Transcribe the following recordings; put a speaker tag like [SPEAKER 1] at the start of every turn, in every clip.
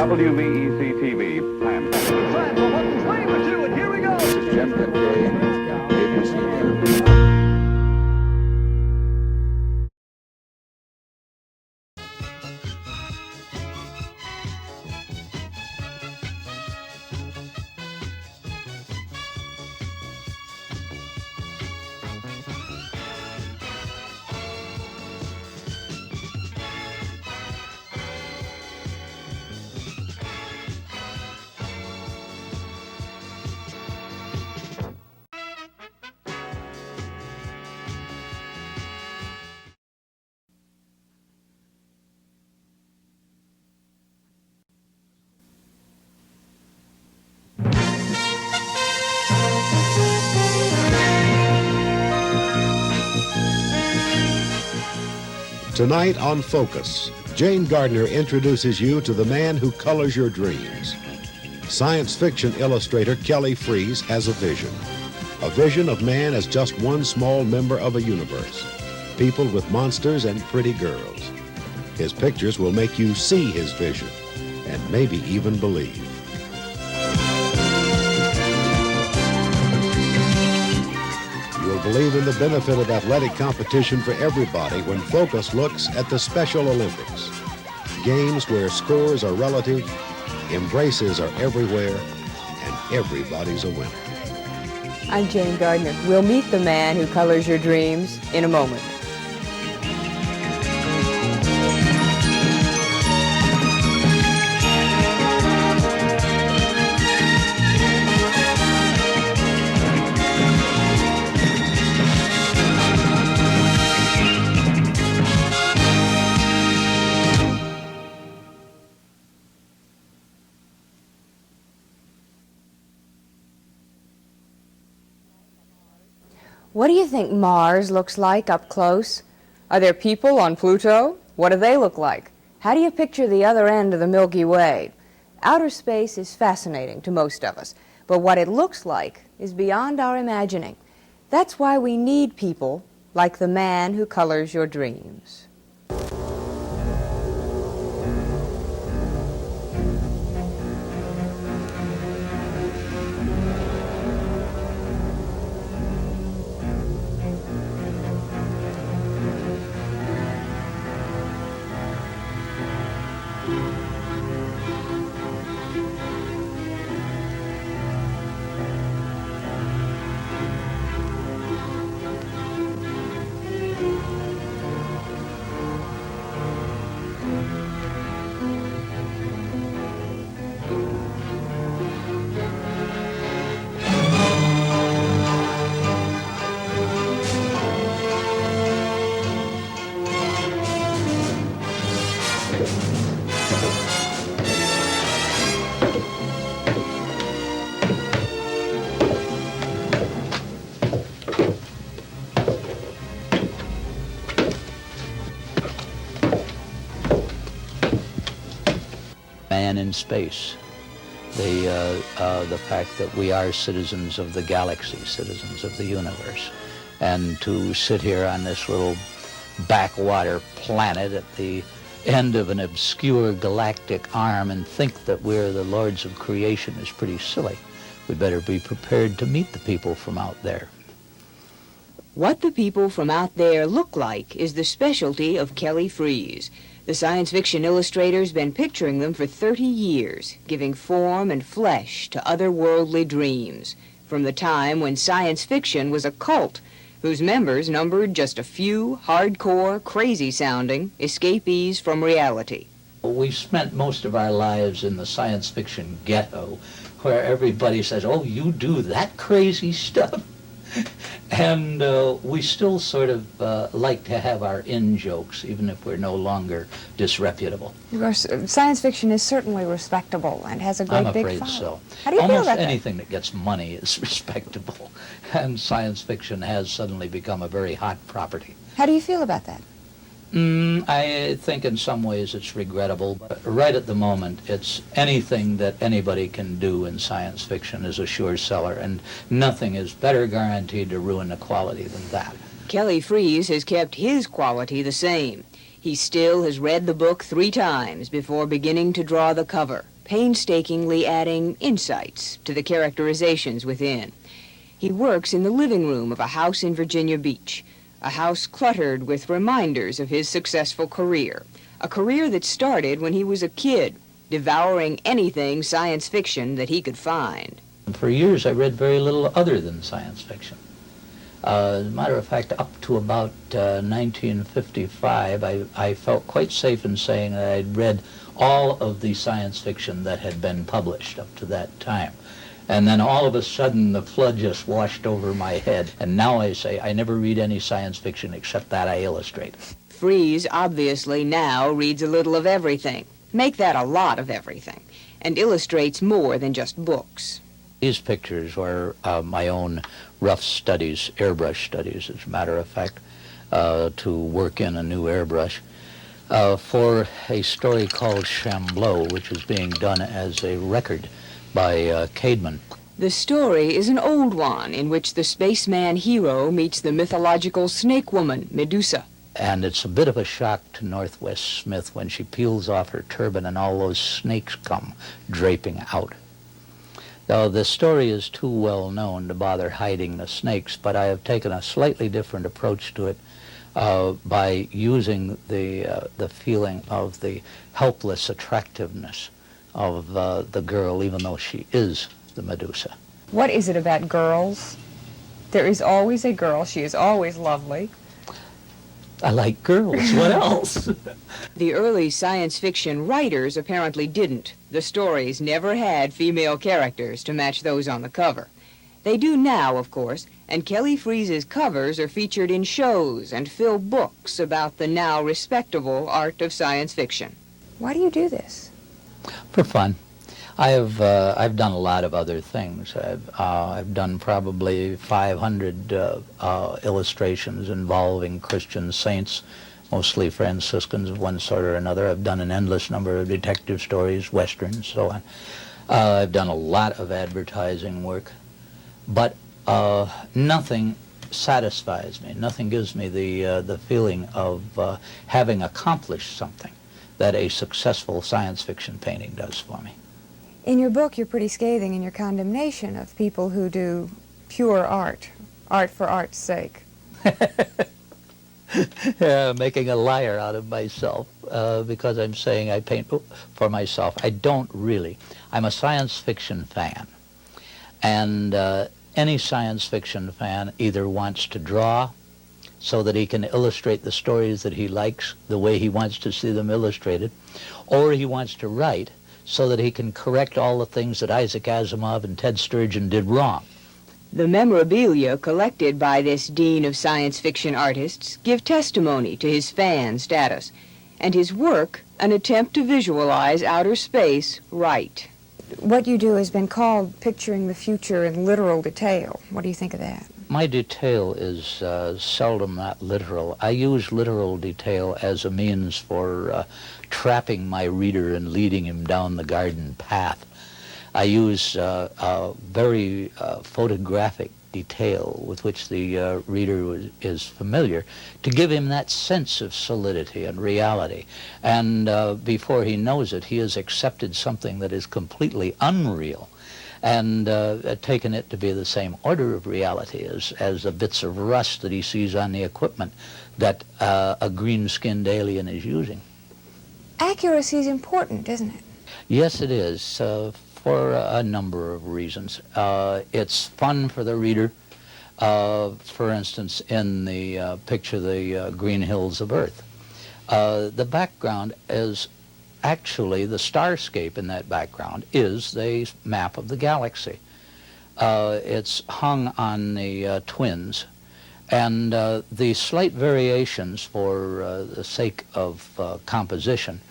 [SPEAKER 1] WVEC TV, Hampton.
[SPEAKER 2] Here we go.
[SPEAKER 3] This is Jeff McKay, ABC News.
[SPEAKER 4] Tonight on Focus, Jane Gardner introduces you to the man who colors your dreams. Science fiction illustrator Kelly Freas has a vision of man as just one small member of a universe, people with monsters and pretty girls. His pictures will make you see his vision and maybe even believe. You'll believe in the benefit of athletic competition for everybody when Focus looks at the Special Olympics. Games where scores are relative, embraces are everywhere, and everybody's a winner.
[SPEAKER 5] I'm Jane Gardner. We'll meet the man who colors your dreams in a moment. What do you think Mars looks like up close? Are there people on Pluto? What do they look like? How do you picture the other end of the Milky Way? Outer space is fascinating to most of us, but what it looks like is beyond our imagining. That's why we need people like the man who colors your dreams.
[SPEAKER 6] Man in space, the fact that we are citizens of the galaxy, citizens of the universe, and to sit here on this little backwater planet at the end of an obscure galactic arm and think that we're the lords of creation is pretty silly. We better be prepared to meet the people from out there.
[SPEAKER 5] What the people from out there look like is the specialty of Kelly Freas. The science fiction illustrator's been picturing them for 30 years, giving form and flesh to otherworldly dreams, from the time when science fiction was a cult whose members numbered just a few hardcore, crazy-sounding escapees from reality.
[SPEAKER 6] We spent most of our lives in the science fiction ghetto, where everybody says, oh, you do that crazy stuff? And we still sort of like to have our in-jokes, even if we're no longer disreputable.
[SPEAKER 7] Science fiction is certainly respectable and has a great big following.
[SPEAKER 6] I'm afraid so.
[SPEAKER 7] How do you feel
[SPEAKER 6] Almost
[SPEAKER 7] about
[SPEAKER 6] anything that gets money is respectable, and science fiction has suddenly become a very hot property.
[SPEAKER 7] How do you feel about that?
[SPEAKER 6] I think in some ways it's regrettable, but right at the moment it's anything that anybody can do in science fiction is a sure seller, and nothing is better guaranteed to ruin the quality than that.
[SPEAKER 5] Kelly Freas has kept his quality the same. He still has read the book 3 times before beginning to draw the cover. painstakingly adding insights to the characterizations within. He works in the living room of a house in Virginia Beach, a house cluttered with reminders of his successful career, a career that started when he was a kid, devouring anything science fiction that he could find.
[SPEAKER 6] For years, I read very little other than science fiction. As a matter of fact, up to about 1955, I felt quite safe in saying that I'd read all of the science fiction that had been published up to that time. And then all of a sudden, the flood just washed over my head. And now I say I never read any science fiction except that I illustrate.
[SPEAKER 5] Freas obviously now reads a little of everything, make that a lot of everything, and illustrates more than just books.
[SPEAKER 6] These pictures were my own rough studies, airbrush studies, as a matter of fact, to work in a new airbrush for a story called Chamblot, which is being done as a record by Cademan.
[SPEAKER 5] The story is an old one in which the spaceman hero meets the mythological snake woman, Medusa.
[SPEAKER 6] And it's a bit of a shock to Northwest Smith when she peels off her turban and all those snakes come draping out. Now, the story is too well known to bother hiding the snakes, but I have taken a slightly different approach to it by using the feeling of the helpless attractiveness of the girl, even though she is the Medusa.
[SPEAKER 7] What is it about girls? There is always a girl. She is always lovely.
[SPEAKER 6] I like girls. What else?
[SPEAKER 5] The early science fiction writers apparently didn't. The stories never had female characters to match those on the cover. They do now, of course, and Kelly Freas' covers are featured in shows and fill books about the now respectable art of science fiction.
[SPEAKER 7] Why do you do this?
[SPEAKER 6] For fun. I've done a lot of other things. I've done probably 500 illustrations involving Christian saints, mostly Franciscans of one sort or another. I've done an endless number of detective stories, westerns, so on. I've done a lot of advertising work, but nothing satisfies me. Nothing gives me the feeling of having accomplished something that a successful science fiction painting does for me.
[SPEAKER 7] In your book, you're pretty scathing in your condemnation of people who do pure art, art for art's sake.
[SPEAKER 6] Yeah, making a liar out of myself because I'm saying I paint for myself. I don't really. I'm a science fiction fan. And any science fiction fan either wants to draw so that he can illustrate the stories that he likes the way he wants to see them illustrated, or he wants to write so that he can correct all the things that Isaac Asimov and Ted Sturgeon did wrong.
[SPEAKER 5] The memorabilia collected by this dean of science fiction artists give testimony to his fan status, and his work an attempt to visualize outer space right.
[SPEAKER 7] What you do has been called picturing the future in literal detail. What do you think of that?
[SPEAKER 6] My detail is seldom that literal. I use literal detail as a means for trapping my reader and leading him down the garden path. I use very photographic detail with which the reader is familiar to give him that sense of solidity and reality. And before he knows it, he has accepted something that is completely unreal and taken it to be the same order of reality as the bits of rust that he sees on the equipment that a green-skinned alien is using.
[SPEAKER 7] Accuracy is important, isn't it?
[SPEAKER 6] Yes, it is, for a number of reasons. It's fun for the reader. For instance, in the picture, the Green Hills of Earth, the background is actually, the starscape in that background is the map of the galaxy. It's hung on the twins, and the slight variations for the sake of composition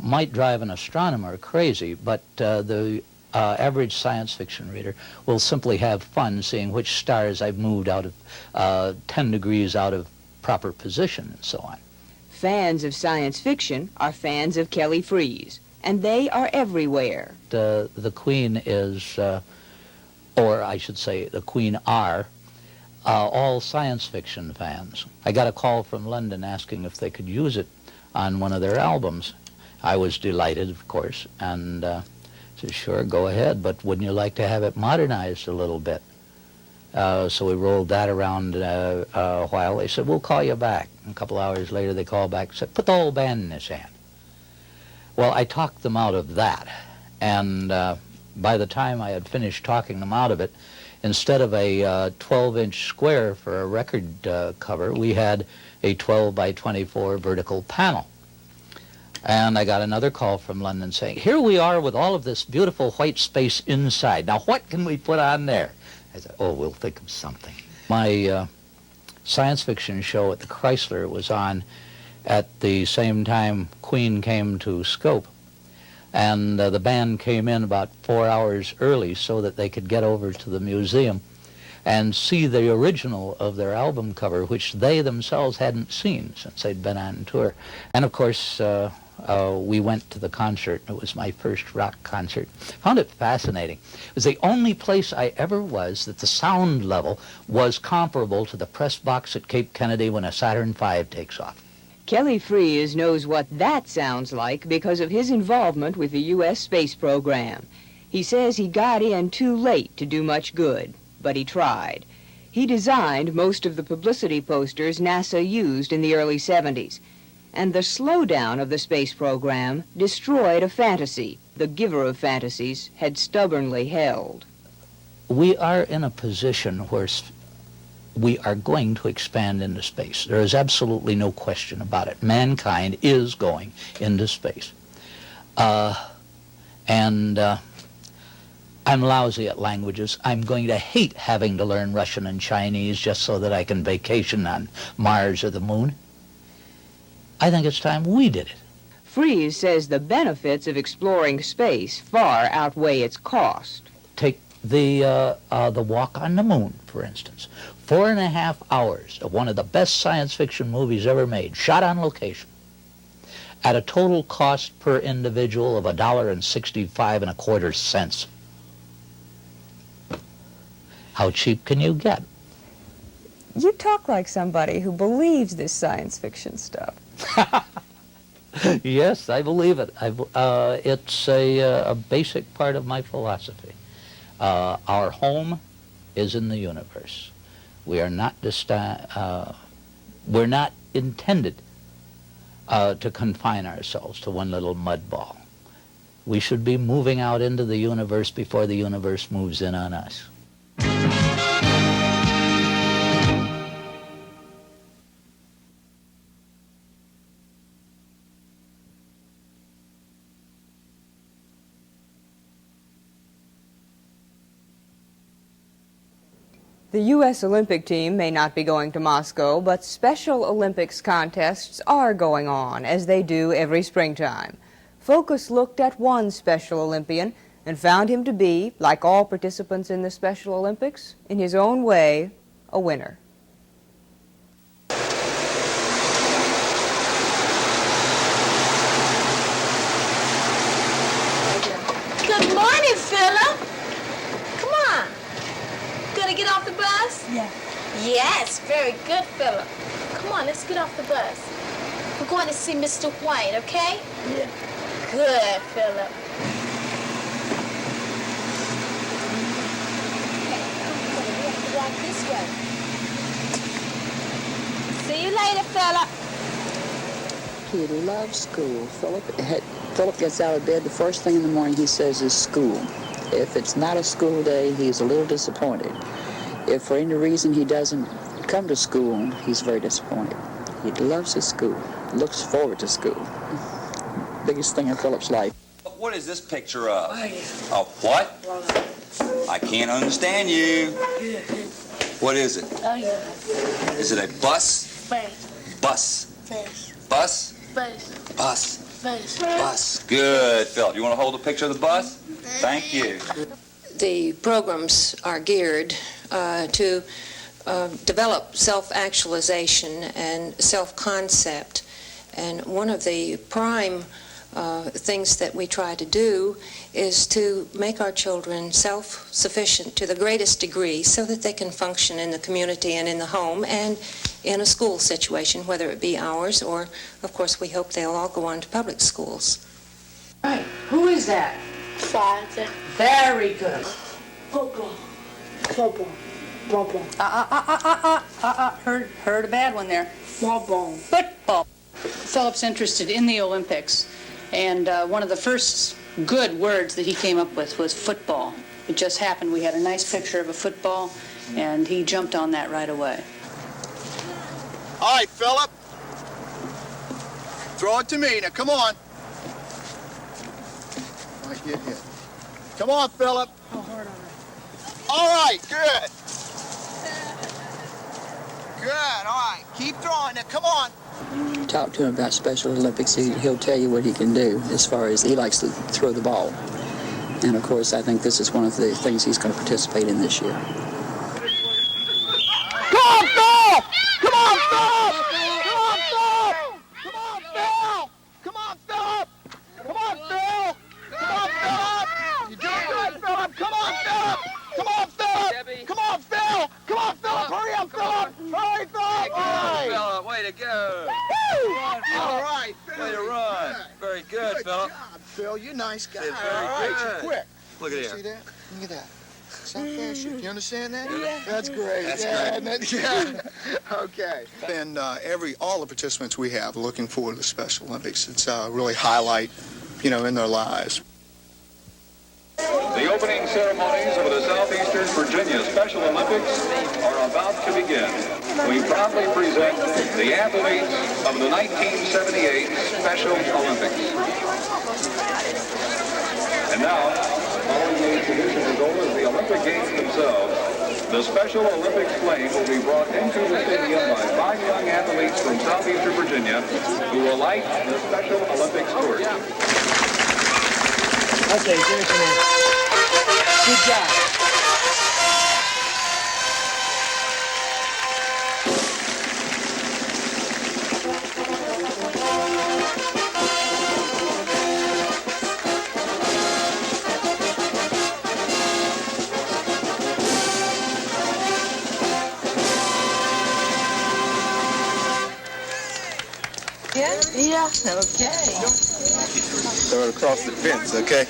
[SPEAKER 6] might drive an astronomer crazy, but the average science fiction reader will simply have fun seeing which stars I've moved out of 10 degrees out of proper position and so on.
[SPEAKER 5] Fans of science fiction are fans of Kelly Freas, and they are everywhere.
[SPEAKER 6] The Queen is, or I should say the Queen are, all science fiction fans. I got a call from London asking if they could use it on one of their albums. I was delighted, of course, and said, sure, go ahead, but wouldn't you like to have it modernized a little bit? So we rolled that around a while. They said, we'll call you back. A couple hours later, they called back and said, put the whole band in his hand. Well, I talked them out of that, and by the time I had finished talking them out of it, instead of a 12-inch square for a record cover, we had a 12 by 24 vertical panel. And I got another call from London saying, here we are with all of this beautiful white space inside. Now, what can we put on there? I said, oh, we'll think of something. My science fiction show at the Chrysler was on at the same time Queen came to Scope. And the band came in about 4 hours early so that they could get over to the museum and see the original of their album cover, which they themselves hadn't seen since they'd been on tour. And of course, we went to the concert. It was my first rock concert. Found it fascinating. It was the only place I ever was that the sound level was comparable to the press box at Cape Kennedy when a Saturn V takes off.
[SPEAKER 5] Kelly Freas knows what that sounds like because of his involvement with the U.S. space program. He says he got in too late to do much good, but he tried. He designed most of the publicity posters NASA used in the early 70s. And the slowdown of the space program destroyed a fantasy the giver of fantasies had stubbornly held.
[SPEAKER 6] We are in a position where we are going to expand into space. There is absolutely no question about it. Mankind is going into space. I'm lousy at languages. I'm going to hate having to learn Russian and Chinese just so that I can vacation on Mars or the moon. I think it's time we did it.
[SPEAKER 5] Freas says the benefits of exploring space far outweigh its cost.
[SPEAKER 6] Take the walk on the moon, for instance. 4.5 hours of one of the best science fiction movies ever made, shot on location, at a total cost per individual of $1.6525. How cheap can you get?
[SPEAKER 7] You talk like somebody who believes this science fiction stuff.
[SPEAKER 6] Yes, I believe it. It's a basic part of my philosophy. Our home is in the universe. We are not we're not intended to confine ourselves to one little mud ball. We should be moving out into the universe before the universe moves in on us.
[SPEAKER 5] The U.S. Olympic team may not be going to Moscow, but Special Olympics contests are going on, as they do every springtime. Focus looked at one Special Olympian and found him to be, like all participants in the Special Olympics, in his own way, a winner.
[SPEAKER 8] Good morning, Philip. Come on. Gonna get off the bus?
[SPEAKER 9] Yeah.
[SPEAKER 8] Yes, very good, Philip. Come on, let's get off the bus. We're going to see Mr. White, okay?
[SPEAKER 9] Yeah.
[SPEAKER 8] Good, Philip. Okay, we're going this way. See you later, Philip.
[SPEAKER 10] He loves school. Philip gets out of bed, the first thing in the morning he says is school. If it's not a school day, he's a little disappointed. If for any reason he doesn't come to school, he's very disappointed. He loves his school, looks forward to school. Biggest thing in Philip's life.
[SPEAKER 11] What is this picture of? A what? I can't understand you. What is it?
[SPEAKER 8] Oh, yeah.
[SPEAKER 11] Is it a bus?
[SPEAKER 8] Bus.
[SPEAKER 11] Bus.
[SPEAKER 8] Bus.
[SPEAKER 11] Bus?
[SPEAKER 8] Bus.
[SPEAKER 11] Bus.
[SPEAKER 8] Bus.
[SPEAKER 11] Bus. Good, Philip. You want to hold a picture of the bus? Thank you.
[SPEAKER 12] The programs are geared to develop self-actualization and self-concept. And one of the prime things that we try to do is to make our children self-sufficient to the greatest degree so that they can function in the community and in the home and in a school situation, whether it be ours or, of course, we hope they'll all go on to public schools.
[SPEAKER 5] Right. Who is that?
[SPEAKER 8] Father.
[SPEAKER 9] Very good.
[SPEAKER 8] Football. Football. Football.
[SPEAKER 9] Heard a bad one there.
[SPEAKER 8] Football.
[SPEAKER 9] Football. Philip's interested in the Olympics, and one of the first good words that he came up with was football. It just happened we had a nice picture of a football, and he jumped on that right away.
[SPEAKER 13] All right, Philip. Throw it to me. Now, come on. Might get hit. Come on, Philip.
[SPEAKER 9] How hard on it?
[SPEAKER 13] All right, good. Good, all right. Keep throwing. Now, come on.
[SPEAKER 10] Talk to him about Special Olympics. He'll tell you what he can do as far as he likes to throw the ball. And, of course, I think this is one of the things he's going to participate in this year.
[SPEAKER 2] Come on, Phil! Come on, Phil! Come on, Phil! Come on, Phil! Come on, Philip! Come on, Phil! Come on, Philip! You're doing good, Philip! Come on, Philip! Come on, Philip! Come on, Phil! Come on, Philip! Hurry up, Philip! Hurry, Philip! All right!
[SPEAKER 11] Philip, way to go.
[SPEAKER 13] All right, Phil.
[SPEAKER 11] Way to run. Very good, Philip.
[SPEAKER 13] Job, Phil. You're a nice guy.
[SPEAKER 11] Did very
[SPEAKER 13] All right,
[SPEAKER 11] good.
[SPEAKER 13] you're quick.
[SPEAKER 11] Look at
[SPEAKER 13] You
[SPEAKER 11] here.
[SPEAKER 13] see that? Look at that. See how fast you understand that?
[SPEAKER 8] Yeah.
[SPEAKER 13] That's great.
[SPEAKER 11] That's
[SPEAKER 13] great. Yeah. Okay. And all the participants we have are looking forward to the Special Olympics. It's really highlight, in their lives.
[SPEAKER 1] The opening ceremonies of the Southeastern Virginia Special Olympics are about to begin. We proudly present the athletes of the 1978 Special Olympics. And now, following the traditional goal of the Olympic Games themselves, the Special Olympics flame will be brought into the stadium by 5 young athletes from Southeastern Virginia who will light the Special Olympics torch.
[SPEAKER 2] Okay, good job.
[SPEAKER 8] Yeah.
[SPEAKER 9] Okay.
[SPEAKER 13] Throw it across the fence, okay?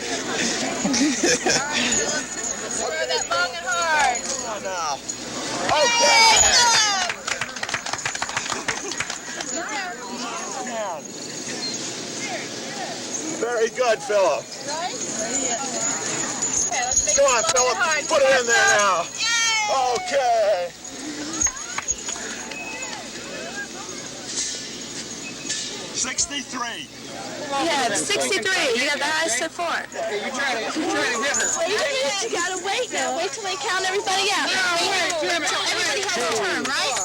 [SPEAKER 8] Throw that long and hard.
[SPEAKER 13] Come on now. Okay. Very good, Philip. Come on, Philip. Put it in there now. Okay.
[SPEAKER 8] Yeah, it's 63. You got the highest so far.
[SPEAKER 13] You're trying to hit her.
[SPEAKER 8] Wait a minute. You gotta wait now. Wait till they count everybody out. Until everybody has a turn, right?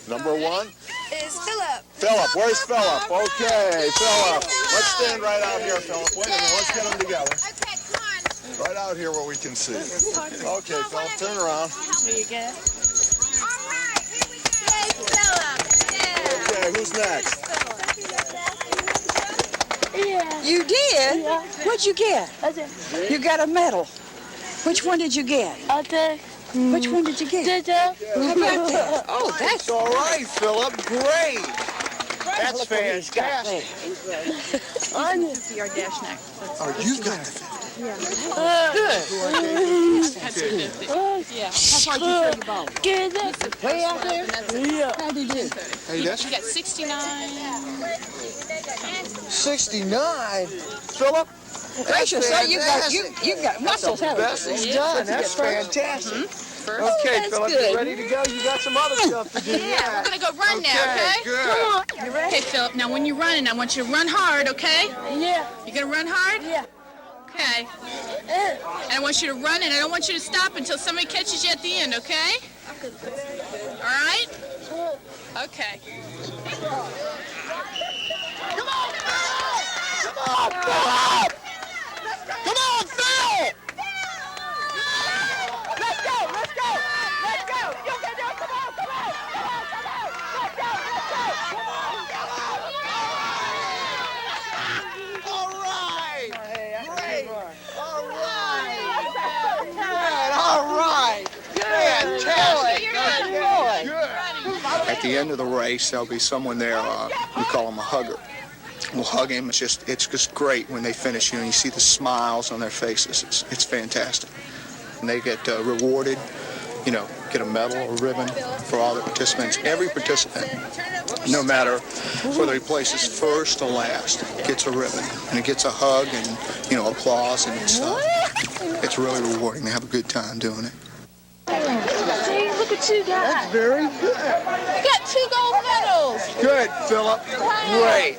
[SPEAKER 13] Number 1?
[SPEAKER 8] Is Philip.
[SPEAKER 13] Philip. Where's Philip? Okay, Philip. Let's stand right out here, Philip. Wait a minute. Let's get them together.
[SPEAKER 8] Okay, come on.
[SPEAKER 13] Right out here where we can see. Okay, Philip. Turn around.
[SPEAKER 8] There you go. All right, here we go. Yay, Philip. Yeah.
[SPEAKER 13] Okay, who's next?
[SPEAKER 8] Yeah.
[SPEAKER 9] You did?
[SPEAKER 8] Yeah.
[SPEAKER 9] What'd you get?
[SPEAKER 8] I did.
[SPEAKER 9] You got a medal. Which one did you get?
[SPEAKER 8] I did.
[SPEAKER 9] Which one did you get?
[SPEAKER 8] Did you?
[SPEAKER 9] How about that? Oh, that's
[SPEAKER 13] All right, Philip. Great. That's fantastic.
[SPEAKER 8] I knew.
[SPEAKER 13] Oh, you got it.
[SPEAKER 8] Yeah. That's why you threw the ball. Good.
[SPEAKER 9] way out there?
[SPEAKER 8] Yeah.
[SPEAKER 9] How'd he do?
[SPEAKER 13] Hey, that's
[SPEAKER 8] You got 69.
[SPEAKER 13] 69. Philip?
[SPEAKER 9] Gracious, so you've got muscles, haven't you?
[SPEAKER 13] Best he's done. That's fantastic. Okay,
[SPEAKER 9] that's
[SPEAKER 13] Philip,
[SPEAKER 9] good.
[SPEAKER 13] you ready to go? You got some other stuff to do.
[SPEAKER 8] Yeah, we're gonna go run now, okay?
[SPEAKER 13] Good.
[SPEAKER 8] Come on. You ready? Okay, Philip. Now, when you're running, I want you to run hard, okay? Yeah. You gonna run hard? Yeah. Okay. And I want you to run, and I don't want you to stop until somebody catches you at the end, okay? All right? Okay.
[SPEAKER 2] Come on, Phil! Come on, Phil! Come on, Phil! Let's go! Let's go! Let's go! You can do it! Come on! Come on! Come on! Come on! Let's go! Let's go! Come on! Come on! All right! Great! All right! All right! Fantastic! Good.
[SPEAKER 13] At the end of the race, there'll be someone there, we call him a hugger. We'll hug him. It's just great when they finish, you know, you see the smiles on their faces. It's fantastic. And they get rewarded, you know, get a medal or ribbon for all the participants. Every participant, no matter whether he places first or last, gets a ribbon. And it gets a hug and, you know, applause. And it's really rewarding. They have a good time doing it.
[SPEAKER 14] See, look at you guys.
[SPEAKER 2] That's very good.
[SPEAKER 14] You got 2 gold medals.
[SPEAKER 2] Good, Philip. Great.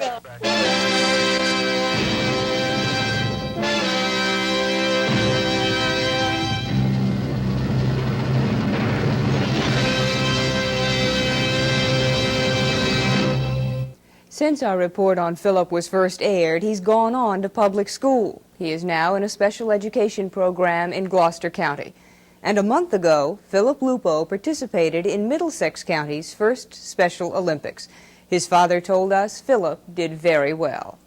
[SPEAKER 5] Since our report on Philip was first aired, he's gone on to public school. He is now in a special education program in Gloucester County. And a month ago, Philip Lupo participated in Middlesex County's first Special Olympics. His father told us Philip did very well.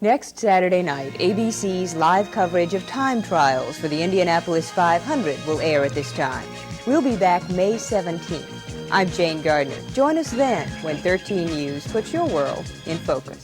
[SPEAKER 5] Next Saturday night, ABC's live coverage of time trials for the Indianapolis 500 will air at this time. We'll be back May 17th. I'm Jane Gardner. Join us then when 13 News puts your world in focus.